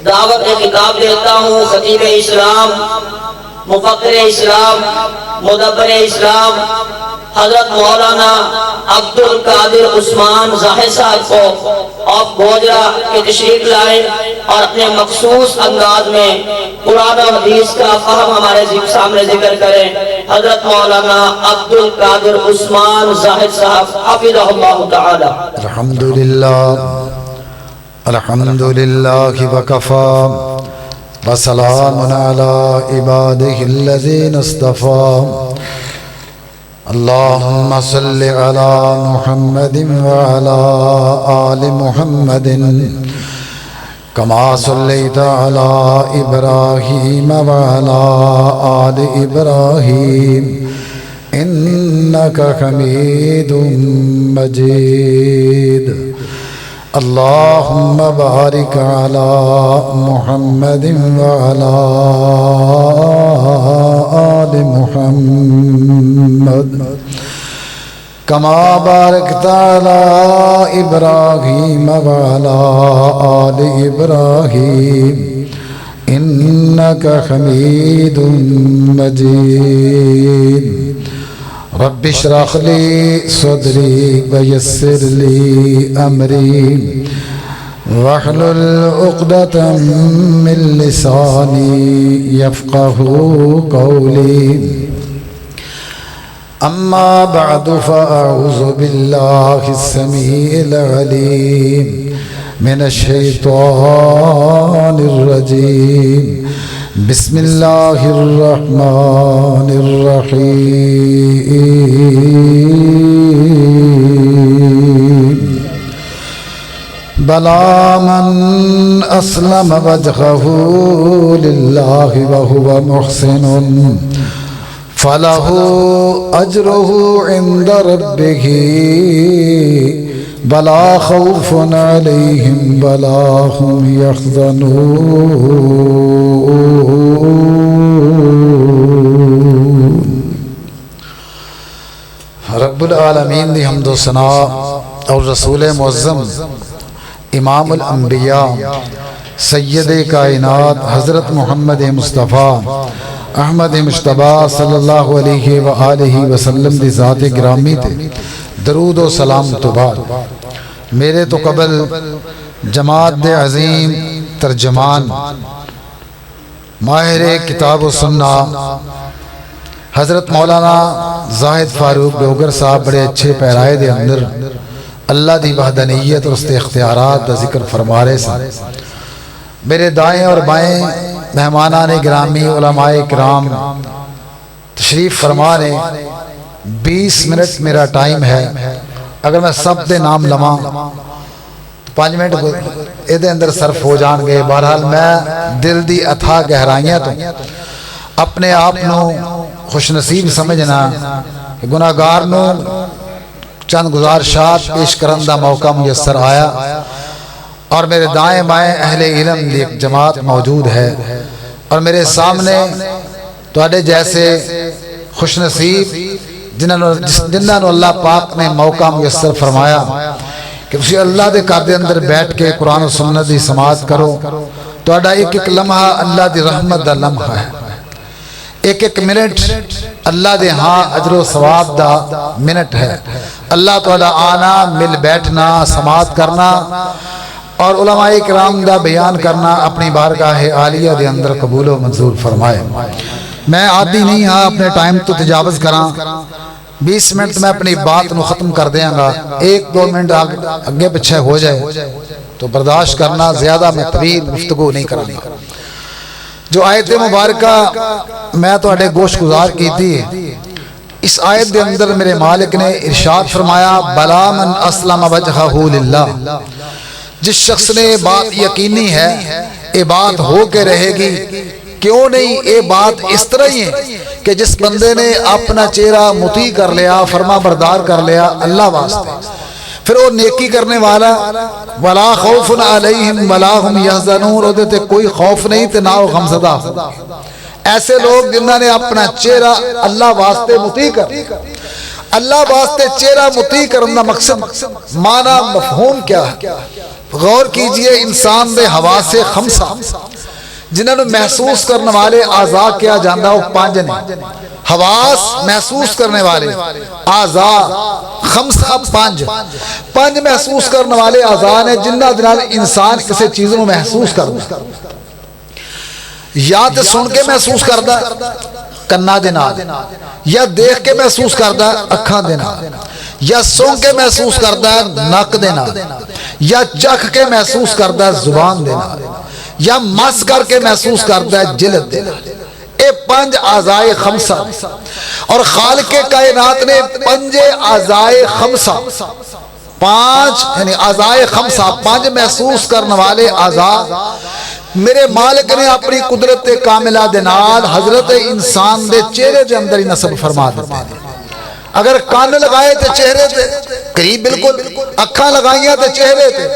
دعوت خطاب دیتا ہوں خطیب اسلام، مفکر اسلام، مدبر اسلام حضرت مولانا عبد القادر عثمان ظاہر صاحب کو آف گوجرا کے تشریف لائیں اور اپنے مخصوص انداز میں قرآن و حدیث کا فہم ہمارے سامنے ذکر کریں۔ حضرت مولانا عبد القادر عثمان ظاہر صاحب حفظہ اللہ تعالی۔ الحمدللہ وکفا وسلام علی عبادہ الذین اصطفى اللہم صل علی محمد وعلی آل محمد کما صلیت علی ابراہیم وعلی آل ابراہیم انک حمید مجید اللہم بارک علی محمد وعلی آل محمد کما بارکت علی ابراہیم وعلی آل ابراہیم انک حمید مجید رب اشرح لی صدری ویسر لی امری واحلل عقدۃ من لسانی یفقہوا قولی اما بعد فاعوذ باللہ السمیع العلیم من الشیطان الرجیم بسم اللہ الرحمن الرحیم بلا من اسلم وجهه للہ وهو محسن فله اجره عند ربه بلا خوف علیہم بلا هم یحزنون۔ رب العالمین دی حمد و ثنا اور رسول معظم امام الانبیاء سید کائنات حضرت محمد مصطفیٰ احمد مجتبی صلی اللہ علیہ وآلہ وسلم دی ذات گرامی تے درود و سلام تو بعد میرے تو قبل جماعت دے عظیم ترجمان ماہر کتاب و سنہ حضرت مولانا زاہد فاروق ڈوگر صاحب بڑے اچھے پیرائے دے اندر اللہ دی وحدانیت اور اس کے اختیارات دا ذکر فرما رہے سے میرے دائیں اور بائیں مہمانان گرامی علماء کرام تشریف فرما رہے 20 منٹ میرا ٹائم ہے، اگر میں سب دے نام لواں 5 منٹ اے اندر صرف ہو جان گے۔ بہرحال میں دل دی اتھا گہرائیاں تو اپنے آپ نو خوش نصیب سمجھنا کہ گناہگار نو چند گزارشات پیش کرن دا موقع میسر آیا اور میرے دائیں بائیں اہل علم دی ایک جماعت موجود ہے اور میرے سامنے تواڈے جیسے خوش نصیب جنہاں نو اللہ پاک نے موقع میسر فرمایا کہ تسی اللہ دے گھر دے اندر بیٹھ کے قرآن و سنت دی سماعت کرو۔ تواڈا ایک ایک لمحہ اللہ دی رحمت دا لمحہ ہے، ایک ایک منٹ اللہ دے ہاں اجر و ثواب دا منٹ ہے۔ اللہ تواڈا آنا، مل بیٹھنا، سماعت کرنا اور علماء کرام دا بیان کرنا اپنی بارگاہ عالیہ دے اندر قبول و منظور فرمائے۔ میں عادی نہیں ہاں اپنے ٹائم تو تجاوز کراں، 20 منٹ میں اپنی بات نو ختم کر دیاں گا، 1-2 منٹ آگے پچھے ہو جائے تو برداشت کرنا، زیادہ میں طویل گفتگو نہیں کرنا۔ جو آیت مبارکہ میں تو اڈے گوش گزار کی تھی، اس آیت دے اندر میرے مالک نے ارشاد فرمایا بلا من اسلم وجہہ للہ، جس شخص نے بات یقینی ہے یہ بات ہو کے رہے گی۔ کیوں نہیں؟ یہ بات اس طرح ہی ہے کہ جس بندے نے اپنا چہرہ مطیع کر لیا، فرما بردار کر لیا اللہ واسطے، پھر وہ نیکی کرنے والا ولا خوف علیہم ولا هم یحزنون، وہ تے کوئی خوف نہیں تے نہ وہ غمزدہ۔ ایسے لوگ جنہاں نے اپنا چہرہ اللہ واسطے مطیع کر، اللہ واسطے چہرہ مطیع کرنا مقصد معنی مفہوم کیا ہے؟ غور کیجئے انسان دے حواس خمسہ جنہوں نے محسوس کرنے والے اعضاء کیا جاندہ وہ پانچ نے حواس محسوس کرنے والے اعضاء خمسہ پانچ محسوس کرنے والے اعضاء نے جنہ دنال انسان کسی چیزوں محسوس کرتا یا تے سن کے محسوس کرتا کنا دے نال یا دیکھ کے محسوس کرتا اکھاں دے نال یا سن کے محسوس کرتا نک دے نال یا چکھ کے محسوس کرتا زبان دے نال یا مس کر کے محسوس کرتا ہے جلد دے نال اے پنج اعضائے خمسہ اور خالق کائنات نے پنج اعضائے خمسہ پانچ یعنی اعضائے خمسہ پانچ محسوس کرنے والے اعضاء میرے مالک نے اپنی قدرت کاملہ دے نال حضرت انسان دے چہرے دے اندر ہی نصب فرما دیتے ہیں اگر کان لگائے تے چہرے تے قریب بالکل اکھاں لگائیاں تے چہرے تے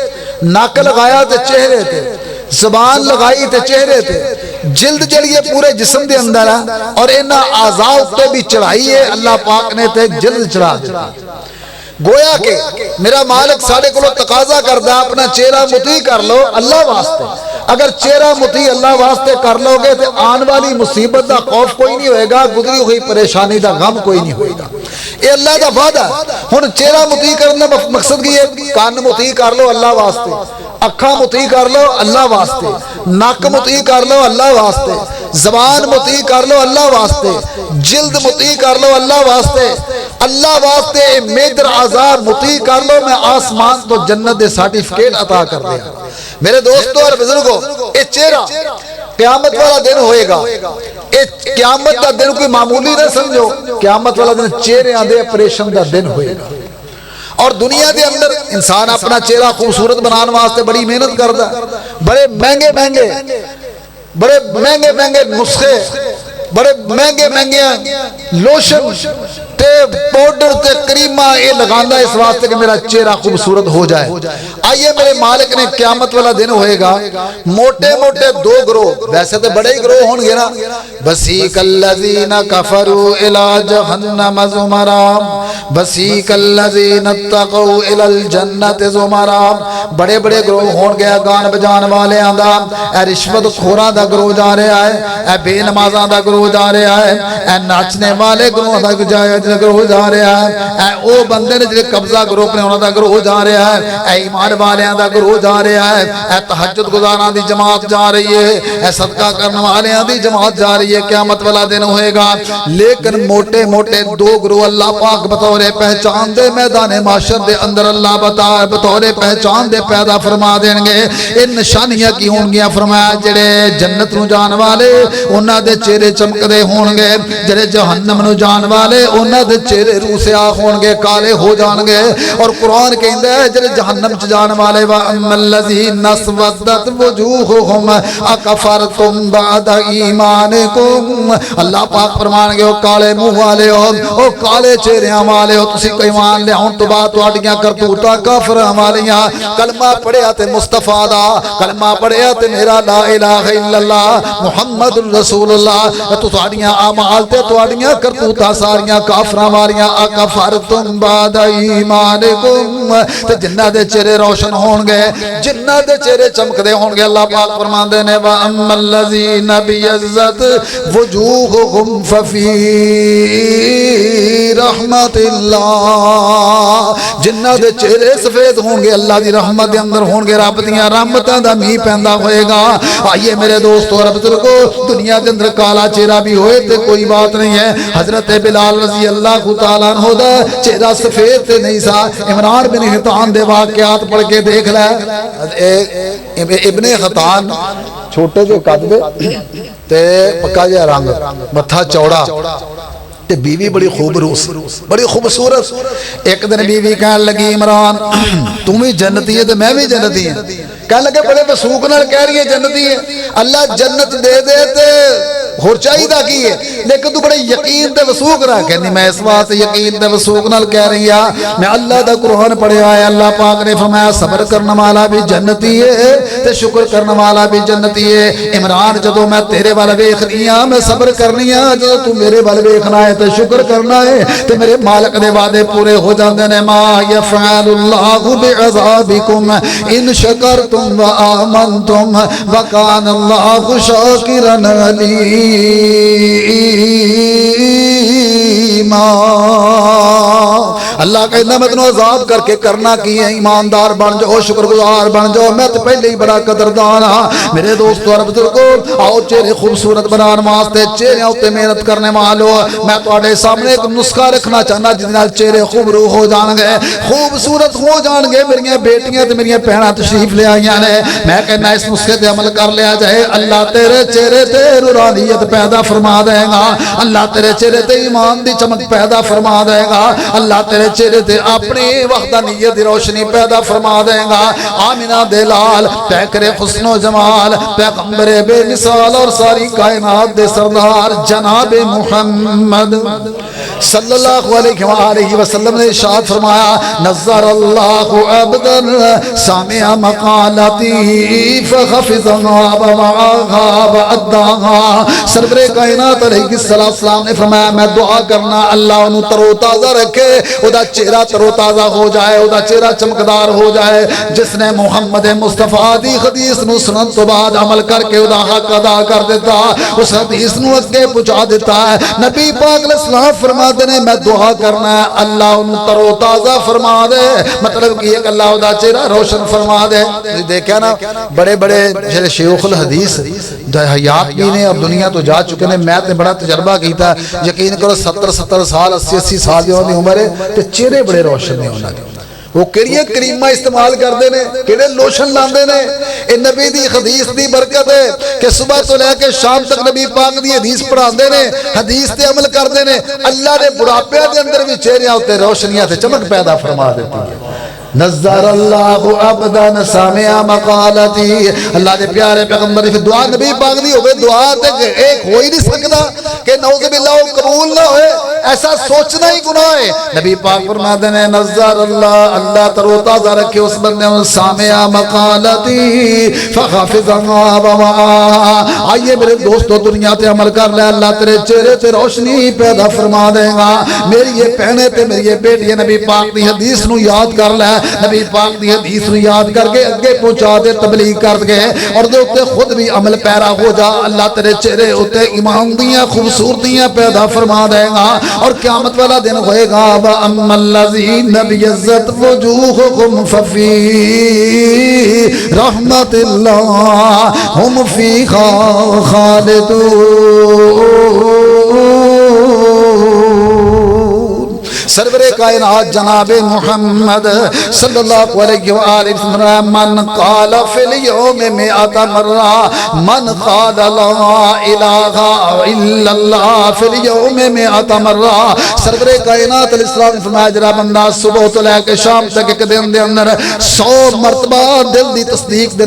ناک لگایا تے چہرے تے زبان لگائی تے چہرے تے جلد جڑیے پورے جسم دے اندر ہے اور انہاں اعضاء تے بھی چڑھائی ہے اللہ پاک نے تے جلد چڑھا دیا گویا کہ میرا مالک ساڑھے کو تقاضا کردا اپنا چہرہ مطیع کر لو اللہ واسطے اگر چہرہ مطیع اللہ واسطے کر لو گے تو آن والی مصیبت دا خوف کوئی نہیں ہوئے گا گزری ہوئی پریشانی دا غم کوئی نہیں ہوئے گا اے اللہ دا وعدہ ہن چہرہ مطیع کرنا مقصد کی ہے کان مطیع کر لو اللہ واسطے اکھاں مطیع کر لو اللہ واسطے ناک مطیع کر لو اللہ واسطے زبان مطیع کر لو اللہ واسطے جلد مطیع کر لو اللہ واسطے اللہ واسطے میجر اعضاء مطیع کر لو میں آسمان تو جنت دے سرٹیفکیٹ عطا کر دیا میرے دوستو اور بزرگوں اے چہرہ قیامت والا دن ہوئے گا اے قیامت دا دن کوئی معمولی نہ سمجھو قیامت والا دن چہرے آدھے اپریشن دا دن ہوئے گا اور دنیا دے اندر انسان اپنا چہرہ خوبصورت بنانے واسطے بڑی محنت کرتا بڑے مہنگے نسخے بڑے مہنگے لوشن تے پاؤڈر تے کریمہ یہ لگانا اس واسطے کہ میرا چہرہ خوبصورت ہو جائے آئیے میرے مالک نے قیامت والا دن ہوئے گا موٹے دو گروہ ویسے تو بڑے ہی گروہ ہوں گے نا بسیق الذین کفروا الی جہنم زمرا بسیق الذین اتقوا الی الجنت زمرا بڑے گروہ ہوں گے گان بجان والے آندہ اے رشوت خوراں دا گروہ جا رہا ہے اے بے نمازاں دا گروہ جا رہا ہے اے ناچنے والے گروہ دا گروہ جا رہا ہے اے او بندے نے جنہیں قبضہ گروہ پنے ہونا دا گروہ جا رہا ہے اے ایمان والے دا گروہ جا رہا ہے اے تہجد گزاران دی جماعت جا رہی ہے اے صدقہ کرنے والے دی جماعت جا رہی ہے قیامت والا دن ہوئے گا لیکن موٹے دو گروہ اللہ پاک بطور پہچان دے میدان معاشر دے اندر اللہ بطور پہچان دے پیدا فرما دیں گے ان نشانیاں کی ہوں گیا فرمایا جڑے جنت نو جان والے انہاں دے چہرے چمک دے ہون گے جڑے جہنم نو جان والے انہاں دے چہرے روح سے آخ ہون گے کالے ہو جان گے اور قرآن کہندہ ہے جڑے جہنم چ جان والے وَأَمَّا الَّذِينَ اسْوَدَّتْ وُجُوهُهُمْ أَكَفَرْتُمْ بَعْدَ إِيمَانِكُمْ اللہ پاک فرمان گے او کالے منہ والے ہو او کالے چہریاں والے ہو تسی کوئی ایمان لے ہون تو بات تواڈیاں کرتوتاں کافراں والیاں کلمہ پڑھیا تے مصطفیٰ دا کلمہ پڑھیا تے میرا لا الہ الا اللہ محمد رسول اللہ تو تواڈیاں اعمال تے تواڈیاں کرتوتاں ساریاں کافراں والیاں اکفرتم بعد ایمانکم تے جنہ دے چہرے روشن ہون گے جنہ دے چہرے چمکدے ہون گے اللہ پاک فرماندے نے واما الذین بیضت وجوہہم ففی رحمت اللہ جنہ دے چہرے سفید ہون گے اللہ دی رحمت دے اندر ہون گے رب دیاں رحمتاں دا میہ پیندا ہوئے گا آئیے میرے دوستو اور بزرگو دنیا دے اندر کالا چہرہ بھی ہوئے تے کوئی بات نہیں ہے حضرت بلال رضی اللہ تعالیٰ عنہ دا چہرہ سفید تے نہیں سا عمران بن حطان دے واقعات پڑھ کے دیکھ لے ابن حطان چھوٹے جو قد دے تے پکا جا رنگ متھا چوڑا تے بیوی بڑی خوبصورت ایک دن بیوی کہنے لگی عمران تم بھی جنتی ہے تے میں بھی جنتی ہیں کہنے لگے بڑے وسوخ نال کہہ رہی ہے جنتی ہے اللہ جنت دے دے تے اور چاہیے کی ہے لیکن تو بڑے یقین تے وثوق رہ کہ نہیں میں اس واسطے یقین تے وثوق نال کہہ رہی ہاں میں اللہ دا قرآن پڑھیا ہے اللہ پاک نے فرمایا صبر کرنے والا بھی جنتی ہے تے شکر کرنے والا بھی جنتی ہے عمران جدو میں تیرے وال ویکھنی ہاں میں صبر کرنی ہاں جدو تو میرے وال ویکھنا ہے تے شکر کرنا ہے تے میرے مالک دے وعدے پورے ہو جاندے نے ما یفعل اللہ بعذابکم ان شکرتم وآمنتم وکان اللہ شاکرا علیما اللہ کہنا میں تنوں عذاب کر کے کرنا کی ہے ایماندار بن جاؤ شکر گزار بن جاؤ میں تو پہلے ہی بڑا قدردان ہاں میرے دوستو اور بزرگو آؤ چہرے خوبصورت بنان واسطے چہرے ہوتے محنت کرنے والو میں تواڈے سامنے ایک نسخہ رکھنا چاہنا جس نال چہرے خوبرو ہو جان گے خوبصورت ہو جان گے میری بیٹیاں تے میری بہناں تشریف لے آئیاں نے میں کہنا اس نسخے تے عمل کر لیا جائے اللہ تیرے چہرے تے نورانیت پیدا فرما دے گا اللہ تیرے چہرے تے ایمان دی چمک پیدا فرما دے گا اللہ تیرے چہرے تے اپنی وحدانیت دی روشنی پیدا فرما دے گا آمینہ دے لال پیکر حسن و جمال پیغمبر بے مثال اور ساری کائنات دے سردار جناب محمد صلی اللہ علیہ وآلہ وسلم نے ارشاد فرمایا نظر اللہ عبدا سامع مقالتی فخفضها ووعاها واداها سرور کائنات علیہ السلام نے فرمایا میں دعا کرنا اللہ انہوں تر و تازہ رکھے او دا چہرہ تر و تازہ ہو جائے او دا چہرہ چمکدار ہو جائے جس نے محمد مصطفیٰ دی حدیث نو سنن تو بعد عمل کر کے او دا حق ادا کر دیتا اس حدیث نو اگے پہنچا دیتا ہے نبی پاک علیہ السلام فرماتے نے میں دعا کرنا ہے اللہ انہوں تر و تازہ فرما دے مطلب کہ ایک اللہ دا چہرہ روشن فرما دے دیکھا نا بڑے بڑے شیوخ الحدیث حیات بھی نے اب دنیا تو جا چکے نے میں تے بڑا تجربہ کیتا یقین کرو 70 سال 80 سال دی عمر ہے تے چہرے بڑے روشن نے انہاں دے وہ کیڑی کریمہ استعمال کردے نے کیڑے لوشن لاندے نے اے نبی دی حدیث دی برکت ہے کہ صبح تو لے کے شام تک نبی پاک دی حدیث پڑھاندے نے حدیث تے عمل کردے نے اللہ نے بڑھاپے دے اندر بھی چہریاں تے روشنیاں تے چمک پیدا فرما دیتی ہے نظر اللہ عبدا سامع مقالتی اللہ دے پیارے پیغمبر کی دعا نبی پاک دی ہوئے دعا تے ایک ہو ہی نہیں سکتا کہ نعوذ باللہ قبول نہ ہوئے ایسا سوچنا ہی گناہ ہے نبی پاک فرماتے ہیں نظر اللہ تر و تازہ رکھے اس بندے سامع مقالتی فخافضها ووعاها آئیے میرے دوستو دنیا تے عمل کر لے اللہ تیرے چہرے تے روشنی پیدا فرما دے گا میری یہ بہنیں تے میری یہ بیٹی نبی پاک دی حدیث نو یاد کر لے نبی پاک دی حدیث نو یاد کر کے اگے پہنچا دے تبلیغ کر کے اور دے اتے خود بھی عمل پیرا ہو جا اللہ تیرے چہرے اتے ایمان دیاں خوبصورتیاں پیدا فرما دے گا اور قیامت والا دن ہوئے گا وَأَمَّا الَّذِينَ بِيَزَّتْ وُجُوهُهُمْ فَفِي رَحْمَةِ اللَّهِ هُمْ فِيهَا خَالِدُونَ سرور کائنات جناب محمد صلی اللہ علیہ وآلہ وسلم من قال فی اليوم 100 مرہ من قال لا الہ الا اللہ فی اليوم 100 مرہ سرور کائنات علیہ السلام فرمایا جرا بندہ صبح تو لے کے شام تک ایک دن دے اندر 100 مرتبہ دل دی تصدیق دے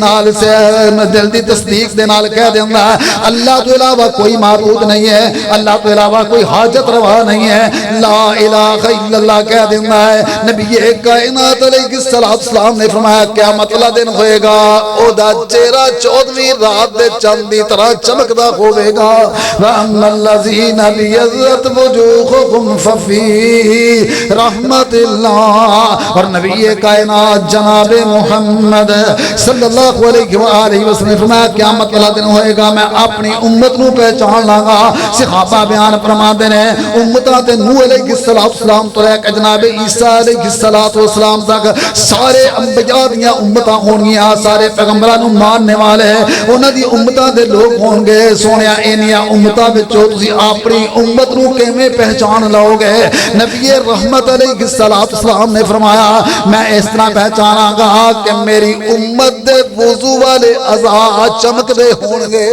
نال کہہ دیندا اللہ تو علاوہ کوئی معبود نہیں ہے اللہ تو علاوہ کوئی حاجت روا نہیں ہے لا الہ الا اللہ کہہ دینا ہے نبی کائنات علیہ السلام نے فرمایا قیامت والا دن ہوئے گا او دا چہرہ 14ویں رات دے چاند دی طرح چمکدا ہوے گا وَأَمَّا الَّذِينَ بِيَزَّتْ وُجُوهُهُمْ فَفِي رَحْمَةِ اللَّهِ اور نبی کائنات جناب محمد صلی اللہ علیہ وآلہ وسلم فرمایا قیامت والا دن ہوئے گا میں اپنی امت نو پہچان لاں گا صحابہ بیان فرماندے نے امتاں تے نوح علیہ السلام تو لے کے جناب عیسیٰ علیہ السلام تک سارے انبیاء دیاں امتاں ہونگیاں سارے پیغمبران ماننے والے انہاں دی امتاں دے لوگ ہونگے سونیا اینیاں امتاں بچو تسی اپنی امت نو کیویں پہچان لاؤ گے نبی رحمت علیہ السلام نے فرمایا میں اس طرح پہچانا گا کہ میری امت دے وضو والے اعضاء چمک دے ہونگے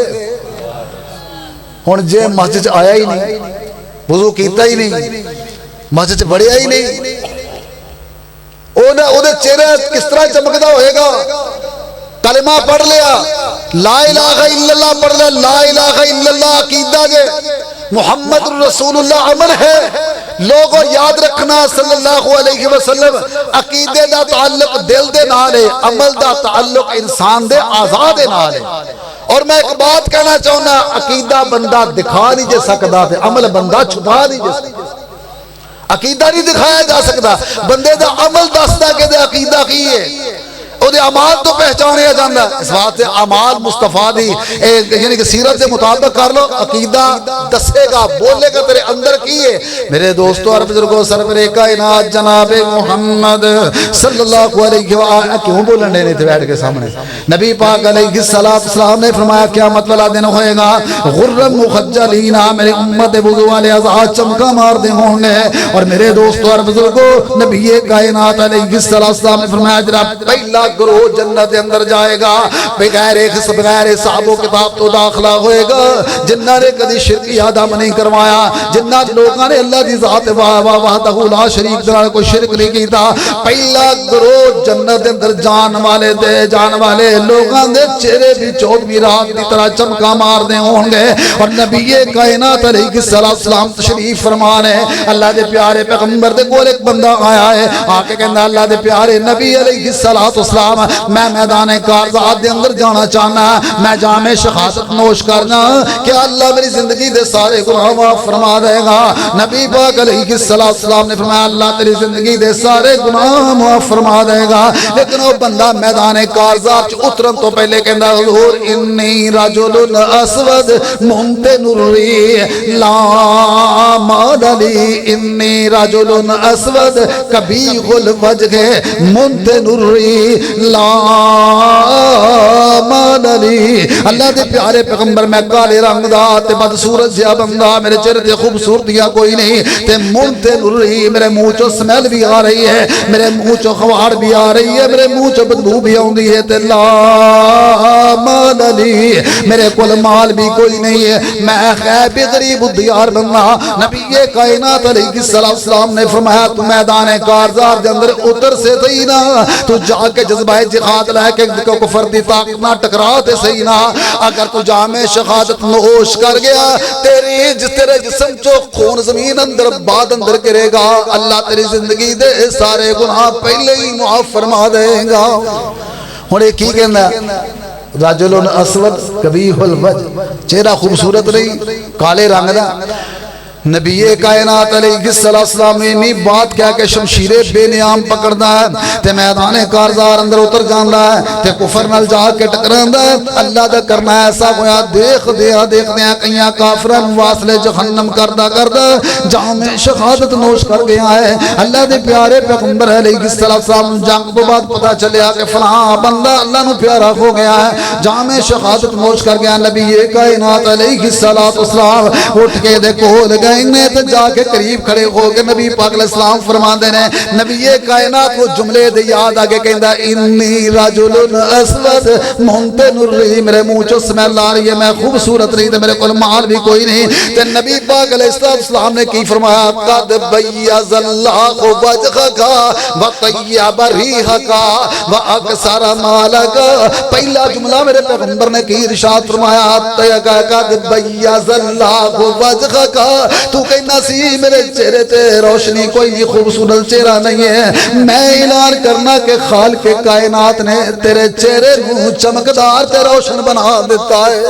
ہن جے مسجد آیا ہی نہیں وضو کیتا ہی نہیں مسجد بڑھیا ہی نہیں او دے چہرہ کس طرح چمکدا ہوئے گا کلمہ پڑھ لیا، لا الہ الا اللہ پڑھ لیا، لا الہ الا اللہ عقیدہ دے، محمد رسول اللہ عمل ہے۔ لوگوں یاد رکھنا صلی اللہ علیہ وسلم عقیدے دا تعلق دل دے نال ہے، عمل دا تعلق انسان دے اعضاء دے نال ہے۔ اور میں ایک بات کہنا چاہنا، عقیدہ بندہ دکھا نہیں جا سکتا تے عمل بندہ چھپا نہیں جا سکتا۔ عقیدہ نہیں دکھایا جا سکتا، بندے دا عمل دستا کہ دے عقیدہ کی ہے، او دے اعمال تو پہچانیا جاندہ۔ اس بات سے اعمال مصطفیٰ دی یعنی کہ سیرت سے مطابق کر لو، عقیدہ دسے گا، بولے گا تیرے اندر کی ہے۔ میرے دوستو اور بزرگوں، سرور کائنات جناب محمد صلی اللہ علیہ وآلہ، کیوں بولن دے نہیں تھے بیٹھ کے سامنے؟ نبی پاک علیہ السلام نے فرمایا قیامت والا دن ہوئے گا، غرم مخجلین، میرے امت وضو والے اعضاء چمکا مار دے ہوں گے۔ اور میرے دوستو اور بزرگوں، نبی کائنات علیہ السلام نے فرمایا جناب پہلا گروہ جنت اندر جائے گا، بغیر حساب و کتاب تو داخلہ ہوئے گا، جنہ نے کدی شرک آدم نہیں کروایا، جنہ لوگوں نے اللہ دی ذات وحدہ لا شریک دے کوئی شرک نہیں کیتا۔ پہلا گروہ جنت اندر جان والے لوگوں دے چہرے بھی 14ویں رات کی طرح چمکا مار دے ہوں گے۔ اور نبی کائنات علیہ السلام تشریف فرما رہے، اللہ دے پیارے پیغمبر دے کول ایک بندہ آیا ہے، آ کے کہندا اللہ دے پیارے نبی علیہ السلام، میں میدان کارزات دے اندر جانا چاہنا، میں جام شہادت نوش کرنا کہ اللہ میری زندگی دے سارے گناہ معاف فرما دے گا۔ نبی پاک علیہ السلام نے فرمایا اللہ تیری زندگی دے سارے گناہ معاف فرما دے گا، لیکن وہ بندہ میدان کارزات اترن تو پہلے کہندا حضور انی رجل اسود ممتن الری لا مال لی، انی رجل اسود کبیح الوجہ ممتن الری لا مال لی۔ اللہ دے پیارے پیغمبر میں کالے رنگ دا تے بدصورت جہا بندہ، میرے چہرے تے خوبصورتیاں کوئی نہیں تے منہ نوری، میرے منہ چو سمیل بھی آ رہی ہے، میرے منہ چو خواڑ بھی آ رہی ہے، میرے منہ چو بدبو بھی آندی ہے تے لا مال لی، میرے کول مال بھی کوئی نہیں ہے، میں غیب غریب الدیار بندہ۔ نبی کائنات علیہ السلام نے فرمایا تو میدان کارزار دے اندر اتر سے تھی نا، تو جا کے جذبہ جہاد لے کے کفر دی طاقت نہ ٹکراتے صحیح نہ، اگر تو جام شہادت نوش کر گیا تیرے جسم چو خون زمین اندر بعد اندر گرے گا، اللہ تیری زندگی دے سارے گناہ پہلے ہی معاف فرما دے گا۔ ہن کی کہندا رجل اسود کبیح الوجہ، چہرہ خوبصورت نہیں، کالے رنگ دا۔ نبی کائنات علیہ السلام نے نہیں بات کیا کہ شمشیر بے نیام پکڑنا ہے تے میدان کارزار اندر اتر جاندہ ہے تے کفر نال جا کے ٹکراندہ ہے۔ اللہ دا کرنا ایسا ہویا دیکھ دیا کئیاں کافران واصلے جہنم کردہ جام شہادت نوش کر گیا ہے۔ اللہ دے پیارے پیغمبر علیہ السلام جنگ تو بعد پتا چلیا کہ فلاں بندہ اللہ نو پیارا ہو گیا ہے، جام شہادت نوش کر گیا۔ نبی کائنات علیہ السلام اٹھ کے دیکھو لگا انہیں تو جا کے قریب کھڑے ہو کے نبی پاک علیہ السلام فرما دینے، نبی کائنات وہ جملے دے یاد آگے کہندہ انی رجل اسود ممتن الری، میرے منہ چو سمیل آ رہی ہے، میں خوبصورت نہیں تے میرے کول مال بھی کوئی نہیں۔ تے نبی پاک علیہ السلام نے کی فرمایا قد بیض اللہ وجہک وطیب ریحک واکثر مالک۔ پہلا جملہ میرے پیغمبر نے کی ارشاد فرمایا قد بیض اللہ وجہک، تو کہنا سی میرے چہرے تے روشنی کوئی نہیں، خوبصورت چہرہ نہیں ہے، میں اعلان کرنا کہ خالق کائنات نے تیرے چہرے کو چمکدار تے روشن بنا دیتا ہے۔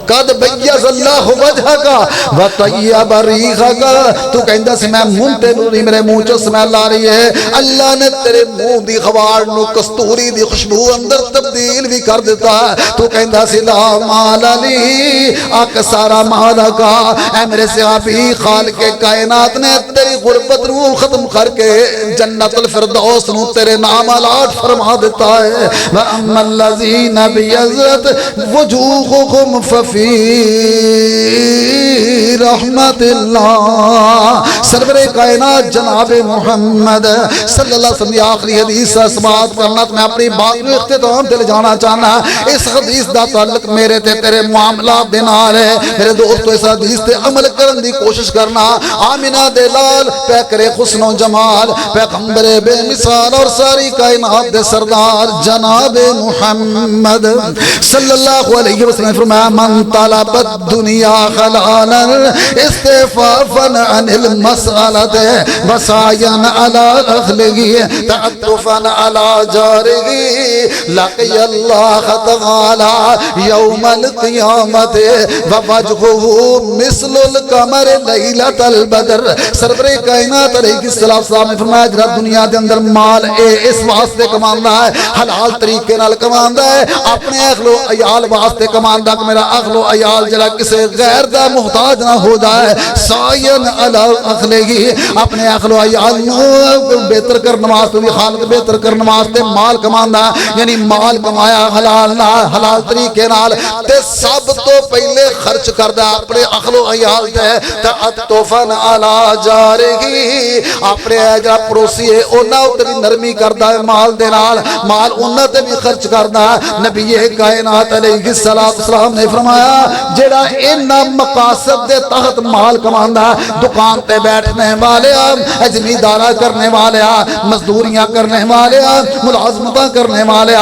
قد بیض اللہ وجہک وطیب ریحک، تو کہندا سی میں منہ تے نوری، میرے منہ چو سمیل آ رہی ہے، اللہ نے تیرے منہ دی خواڑ نو کستوری دی خوشبو اندر تبدیل بھی کر دیتا ہے۔ تو کہندا سی لا مال لی اکثر مالک، اے میرے صحابی خالق کائنات نے تیری غربت نو ختم کر کے جنت الفردوس نو تیرے نام الاٹ فرما دیتا ہے۔ وَأَمَّا الَّذِينَ بِيَضَّتْ وُجُوهُهُمْ فی رحمت اللہ. سرور کائنات جناب محمد صلی اللہ علیہ وسلم آخری حدیث سے سماعت کرنا تو میں اپنی بات میں اختتام دل جانا چاہنا. اس حدیث دا تعلق میرے تے تیرے معاملات دے نال ہے. میرے دوستو اس حدیث تے عمل کرن دی کوشش کرنا. آمینہ دے لال پہ کرے حسن و جمال پیغمبر بے مثال اور ساری کائنات دے سردار جناب محمد صلی اللہ علیہ وسلم فرمایا من طلب الدنیا خلالا استفافا عن المسألة وسعيا على أهله تعطفا على جاره لقي الله تعالى يوم القيامة ووجهه مثل القمر ليلة البدر. سرور کائنات علیہ السلام نے فرمایا جڑا دنیا دے اندر مال اس واسطے کماندا ہے حلال طریقے نال کماندا ہے اپنے اہل و عیال واسطے کماندا کہ میرا اہل و عیال جڑا کسے غیر دا محتاج نہ ہو جائے. سائن علی اہلہ اپنے اہل و عیال نو بہتر کرنے واسطے خالق بہتر کرنے واسطے مال کماندا یعنی مال کمایا حلال نال حلال طریقے نال تے سب تو پہلے خرچ کردا اپنے اہل و عیال تے تعطفا علی جارہی اپنے جڑا پڑوسی ہے انہاں تے بھی نرمی کردا ہے مال دے نال مال انہاں تے بھی خرچ کردا ہے. نبی کائنات علیہ السلام نے فرمایا جڑا انہاں مقاصد دے تحت مال کماندا دکان تے بیٹھنے والے زمیندارا کرنے والے مزدوریاں کرنے والے ملازمتاں کرنے والے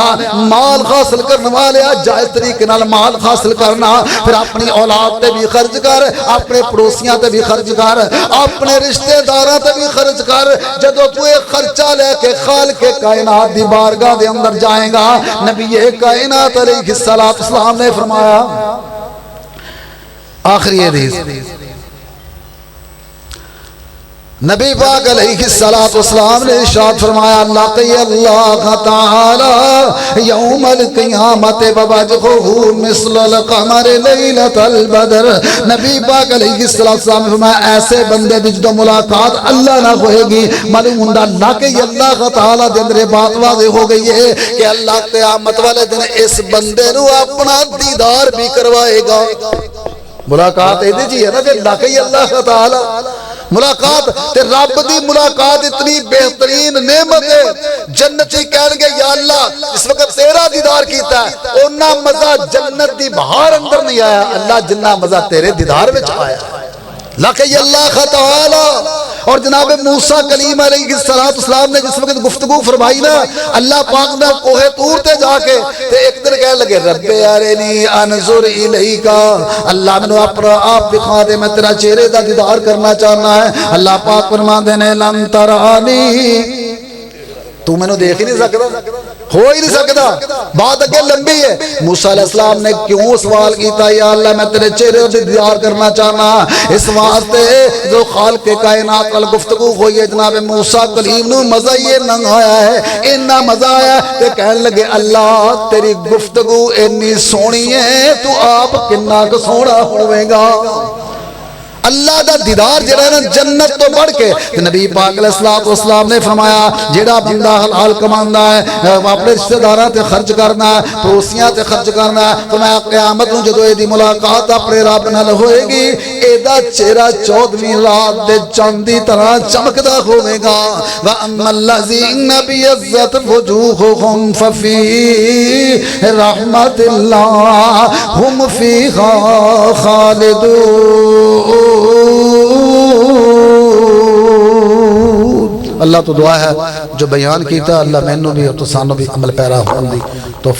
مال حاصل کرنے والے جائز طریقے نال مال حاصل کرنا پھر اپنی اولاد تے بھی خرچ کر اپنے پڑوسیاں تے بھی خرچ کر اپنے رشتہ داراں تے بھی خرچ کر. جدوں تو یہ خرچہ لے کے خالق کائنات دی بارگاہ دے اندر جائیں گا نبی کائنات علیہ السلام نے فرمایا آخری حدیث نبی پاک علیہ السلام نے ارشاد فرمایا لقی اللہ تعالی یوم القیامت ووجہہ مثل القمر لیلۃ البدر. نبی پاک علیہ السلام نے فرمایا ایسے بندے دی جدوں ملاقات اللہ نہ ہوئے گی معلوم ہوندا لقی اللہ تعالی دے اندر بات واضح ہو گئی ہے کہ اللہ قیامت والے دن اس بندے نو اپنا دیدار بھی کروائے گا. ملاقات ایدی جی ہے نا کہ لقی اللہ تعالی ملاقات تے رب دی ملاقات اتنی بہترین نعمت ہے. جنتی کہن گے یا اللہ اس وقت تیرا دیدار کیتا ہے اونا مزہ جنت دی بہار اندر نہیں آیا اللہ جنہ مزہ تیرے دیدار وچ آیا. لقی اللہ تعالی. اور جناب موسیٰ کلیم علیہ السلام نے جس وقت گفتگو فرمائی نا اللہ پاک نے کوہ طور تے جا کے تے ایک دن کہنے لگے رب ارنی انظر الیکا اللہ میں نے اپنا آپ دکھا دے میں تیرا چہرے دا دیدار کرنا چاہنا ہے. اللہ پاک فرماندے نے لن ترانی تو میں نے دیکھ ہی نہیں سکتا ہو ہی نہیں سکتا. بات اگے لمبی ہے. موسیٰ علیہ السلام نے کیوں سوال کیتا یا اللہ میں تیرے چہرے سے دیدار کرنا چاہنا اس واسطے جو خالق کائنات وال گفتگو ہوئی ہے جناب موسیٰ کلیم نو مزہ یہ ننگ آیا ہے اتنا مزہ آیا کہ کہنے لگے اللہ تیری گفتگو اتنی سونی ہے تو آپ کنا کو سونا ہوئے گا. اللہ دا دیدار جڑا ہے نا جنت تو بڑھ کے نبی پاک علیہ السلام نے فرمایا جڑا بندہ حلال کماندا ہے اپنے رشتہ داراں تے خرچ کرنا ہے پڑوسیاں تے خرچ کرنا ہے تو میں قیامت نوں جدوں دی ملاقات اپنے رب نال ہوئے گی ایدا چہرہ 14ویں رات دے چاند دی طرح چمکدا ہوے گا. واما الذین بیضت وجوہہم ففی رحمت اللہ ہم فیہا خالدون. اللہ تو دعا ہے جو بیان کیتا اللہ مینوں بھی اور تو سانوں بھی عمل پیرا ہون دی توفیق